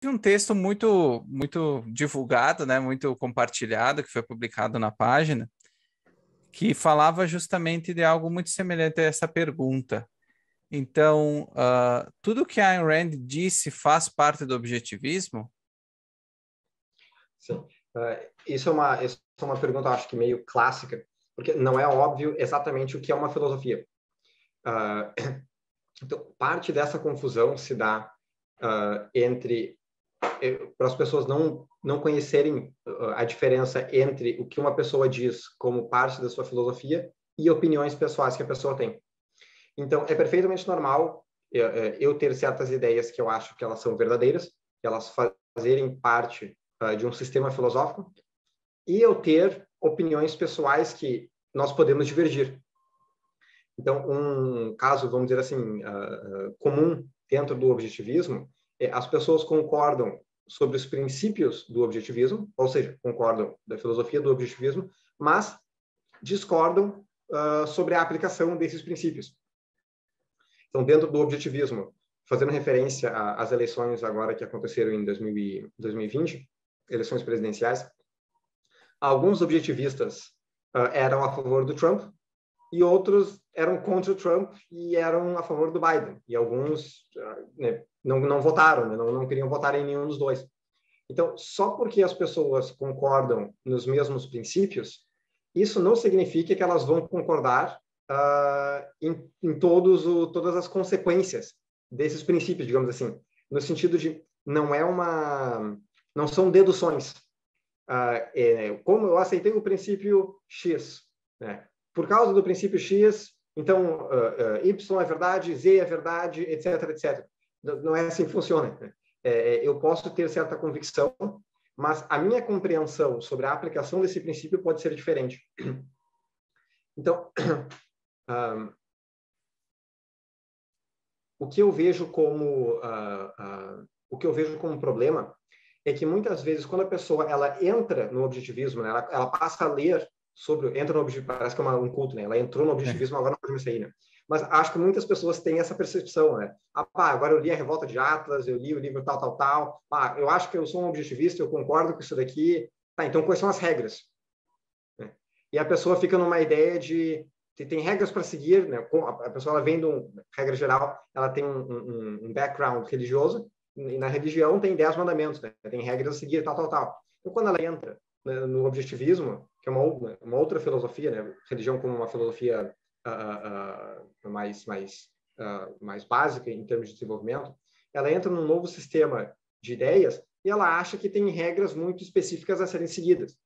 um texto muito divulgado, né, muito compartilhado, que foi publicado na página, que falava justamente de algo muito semelhante a essa pergunta. Então, tudo que a Ayn Rand disse faz parte do objetivismo? Sim. Isso é uma pergunta, acho que meio clássica, porque não é óbvio exatamente o que é uma filosofia. Então, parte dessa confusão se dá para as pessoas não conhecerem a diferença entre o que uma pessoa diz como parte da sua filosofia e opiniões pessoais que a pessoa tem. Então, é perfeitamente normal eu ter certas ideias que eu acho que elas são verdadeiras, que elas fazerem parte de um sistema filosófico, e eu ter opiniões pessoais que nós podemos divergir. Então, um caso, vamos dizer assim, comum dentro do objetivismo, as pessoas concordam sobre os princípios do objetivismo, ou seja, concordam da filosofia do objetivismo, mas discordam sobre a aplicação desses princípios. Então, dentro do objetivismo, fazendo referência às eleições agora que aconteceram em 2020, eleições presidenciais, alguns objetivistas eram a favor do Trump e outros eram contra o Trump e eram a favor do Biden. E alguns não votaram, né? não queriam votar em nenhum dos dois. Então, só porque as pessoas concordam nos mesmos princípios, isso não significa que elas vão concordar em todas as consequências desses princípios, digamos assim, no sentido de não são deduções. Como eu aceitei o princípio X, né? Por causa do princípio X, então Y é verdade, Z é verdade, etc, etc. Não é assim que funciona. Né? Eu posso ter certa convicção, mas a minha compreensão sobre a aplicação desse princípio pode ser diferente. Então, o que eu vejo como problema é que muitas vezes quando a pessoa ela entra no objetivismo, né, ela passa a ler entra no objetivismo, parece que é um culto, né? Ela entrou no objetivismo, agora não pode mais sair, né? Mas acho que muitas pessoas têm essa percepção, né? Agora eu li a Revolta de Atlas, eu li o livro tal. Eu acho que eu sou um objetivista, eu concordo com isso daqui. Tá, então quais são as regras? E a pessoa fica numa ideia de tem regras para seguir, né? A pessoa ela vem regra geral, ela tem um background religioso, e na religião tem 10 mandamentos, né? Tem regras a seguir, tal. Então, quando ela entra, né, no objetivismo, que é uma outra filosofia, né? Religião como uma filosofia mais básica em termos de desenvolvimento, ela entra num novo sistema de ideias e ela acha que tem regras muito específicas a serem seguidas.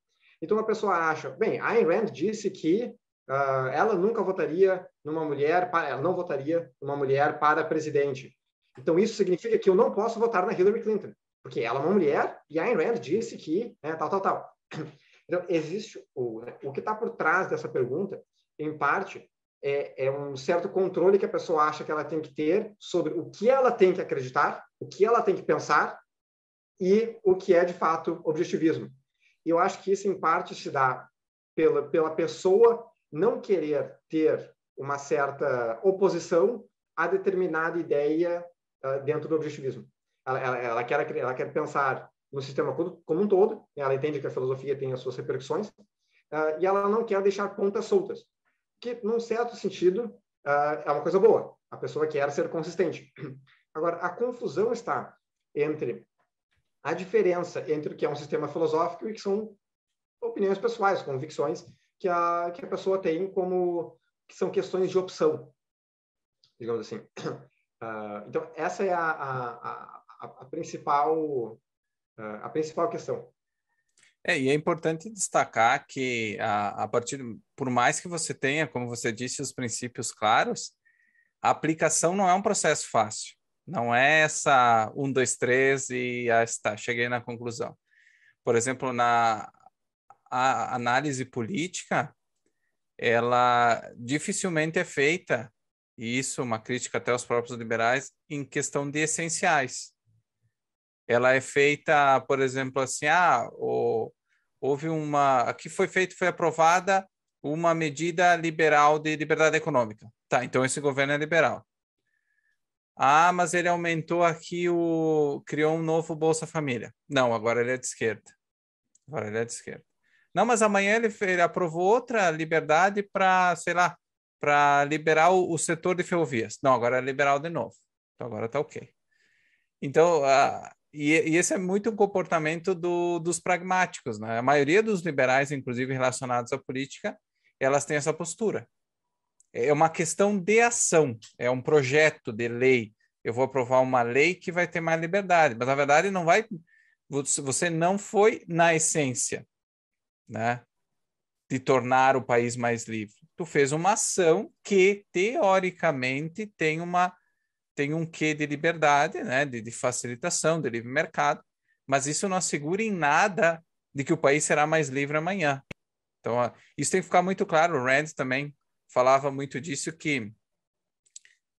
Então, a pessoa acha, bem, Ayn Rand disse que ela nunca votaria numa mulher, ela não votaria numa mulher para presidente. Então, isso significa que eu não posso votar na Hillary Clinton, porque ela é uma mulher e Ayn Rand disse que tal. Então, existe o que está por trás dessa pergunta, em parte, é um certo controle que a pessoa acha que ela tem que ter sobre o que ela tem que acreditar, o que ela tem que pensar e o que é, de fato, objetivismo. E eu acho que isso, em parte, se dá pela pessoa não querer ter uma certa oposição a determinada ideia dentro do objetivismo. Ela quer pensar no sistema como um todo, né? Ela entende que a filosofia tem as suas repercussões, e ela não quer deixar pontas soltas, que, num certo sentido, é uma coisa boa. A pessoa quer ser consistente. Agora, a confusão está entre a diferença entre o que é um sistema filosófico e que são opiniões pessoais, convicções que a pessoa tem que são questões de opção, digamos assim. Então, essa é a principal questão. E é importante destacar que por mais que você tenha, como você disse, os princípios claros, a aplicação não é um processo fácil. Não é essa 1, 2, 3 e está, cheguei na conclusão. Por exemplo, a análise política, ela dificilmente é feita, e isso é uma crítica até aos próprios liberais, em questão de essenciais. Ela é feita, por exemplo, assim, aqui foi aprovada uma medida liberal de liberdade econômica. Tá, então esse governo é liberal. Ah, mas ele aumentou aqui criou um novo Bolsa Família. Não, agora ele é de esquerda. Agora ele é de esquerda. Não, mas amanhã ele aprovou outra liberdade para, sei lá, para liberar o setor de ferrovias. Não, agora é liberal de novo. Então agora tá ok. Então, e esse é muito um comportamento dos pragmáticos, né? A maioria dos liberais, inclusive relacionados à política, elas têm essa postura. É uma questão de ação, é um projeto de lei. Eu vou aprovar uma lei que vai ter mais liberdade, mas na verdade não vai. Você não foi na essência, né, de tornar o país mais livre. Tu fez uma ação que teoricamente tem um quê de liberdade, né, de facilitação, de livre mercado, mas isso não assegura em nada de que o país será mais livre amanhã. Então, isso tem que ficar muito claro. O Rand também falava muito disso, que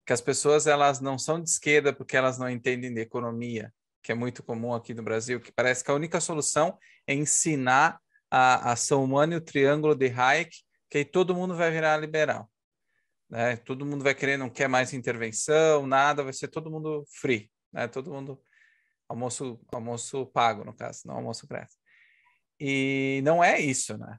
as pessoas elas não são de esquerda porque elas não entendem de economia, que é muito comum aqui no Brasil, que parece que a única solução é ensinar a ação humana e o triângulo de Hayek, que aí todo mundo vai virar liberal, né? Todo mundo vai querer, não quer mais intervenção, nada, vai ser todo mundo free, né? Todo mundo almoço pago, no caso, não almoço grátis. E não é isso, né?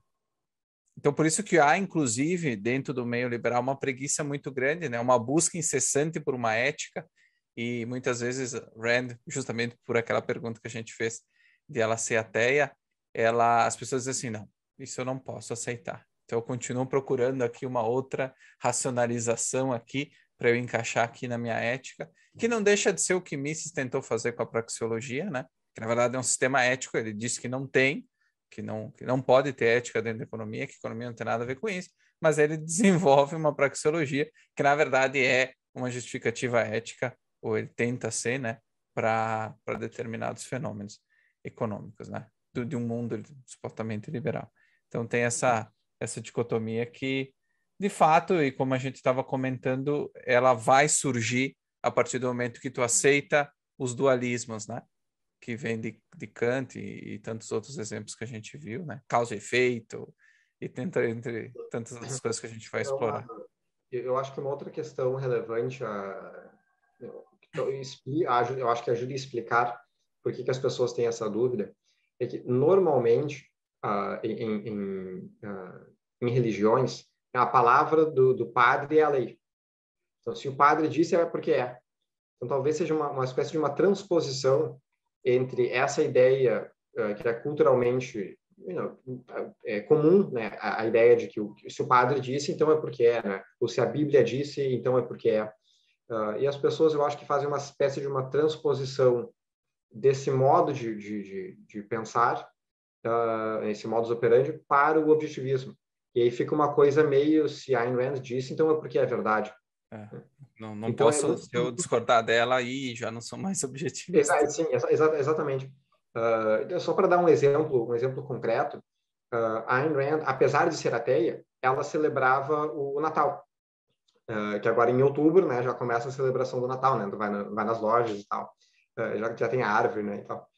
Então, por isso que há, inclusive, dentro do meio liberal, uma preguiça muito grande, né? Uma busca incessante por uma ética, e muitas vezes Rand, justamente por aquela pergunta que a gente fez de ela ser ateia, as pessoas dizem assim, não, isso eu não posso aceitar. Então, eu continuo procurando aqui uma outra racionalização aqui para eu encaixar aqui na minha ética, que não deixa de ser o que Mises tentou fazer com a praxeologia, né? Que, na verdade, é um sistema ético, ele disse que não pode ter ética dentro da economia, que a economia não tem nada a ver com isso, mas ele desenvolve uma praxeologia que, na verdade, é uma justificativa ética, ou ele tenta ser, né, para determinados fenômenos econômicos, né, de um mundo supostamente liberal. Então, tem essa dicotomia que, de fato, e como a gente estava comentando, ela vai surgir a partir do momento que tu aceita os dualismos, né? Que vem de Kant e tantos outros exemplos que a gente viu, né? Causa e efeito, e tenta entre tantas outras coisas que a gente vai Então, explorar. eu acho que uma outra questão relevante, eu acho que ajuda a explicar por que as pessoas têm essa dúvida, é que normalmente em religiões a palavra do padre é a lei. Então, se o padre disse é porque é. Então, talvez seja uma espécie de uma transposição entre essa ideia que é culturalmente comum, né? A ideia de que se o padre disse, então é porque é, né? Ou se a Bíblia disse, então é porque é. E as pessoas, eu acho que fazem uma espécie de uma transposição desse modo de pensar, esse modus operandi, para o objetivismo. E aí fica uma coisa meio, se a Ayn Rand disse, então é porque é verdade. É, não Então, posso, se eu discordar dela, aí já não sou mais objetivista. sim, exatamente. Só para dar um exemplo concreto, a Ayn Rand, apesar de ser ateia, ela celebrava o Natal, que agora em outubro, né, já começa a celebração do Natal, né, vai nas lojas e tal, já tem a árvore, né, e tal.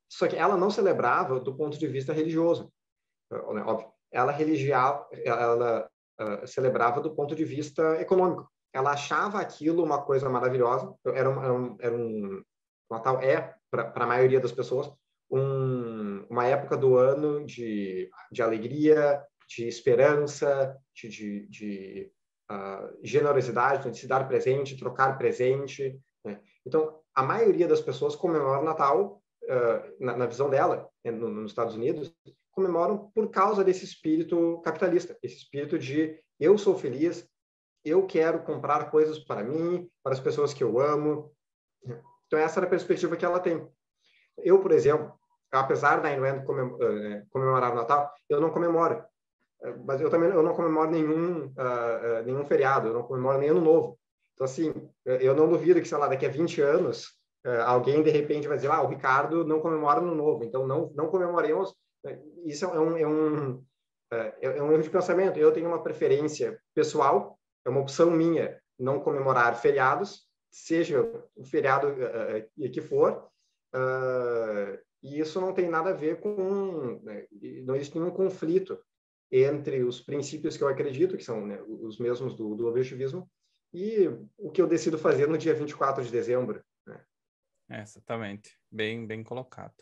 Só que ela não celebrava do ponto de vista religioso, né, óbvio. Ela celebrava do ponto de vista econômico. Ela achava aquilo uma coisa maravilhosa. Natal para a maioria das pessoas, uma época do ano de alegria, de esperança, de generosidade, de se dar presente, trocar presente. Né? Então, a maioria das pessoas comemora o Natal, na visão dela, nos Estados Unidos, comemoram por causa desse espírito capitalista, esse espírito de eu sou feliz, eu quero comprar coisas para mim, para as pessoas que eu amo. Então, essa era a perspectiva que ela tem. Eu, por exemplo, apesar da Ayn Rand comemorar o Natal, eu não comemoro. Mas eu não comemoro nenhum feriado, eu não comemoro nem Ano Novo. Então, assim, eu não duvido que, sei lá, daqui a 20 anos, alguém, de repente, vai dizer, o Ricardo não comemora Ano Novo, então não comemoremos. Isso é um erro de pensamento. Eu tenho uma preferência pessoal, é uma opção minha não comemorar feriados, seja o feriado que for, e isso não tem nada a ver com... não existe nenhum conflito entre os princípios que eu acredito, que são, né, os mesmos do objetivismo, e o que eu decido fazer no dia 24 de dezembro. Né? Exatamente. Bem colocado.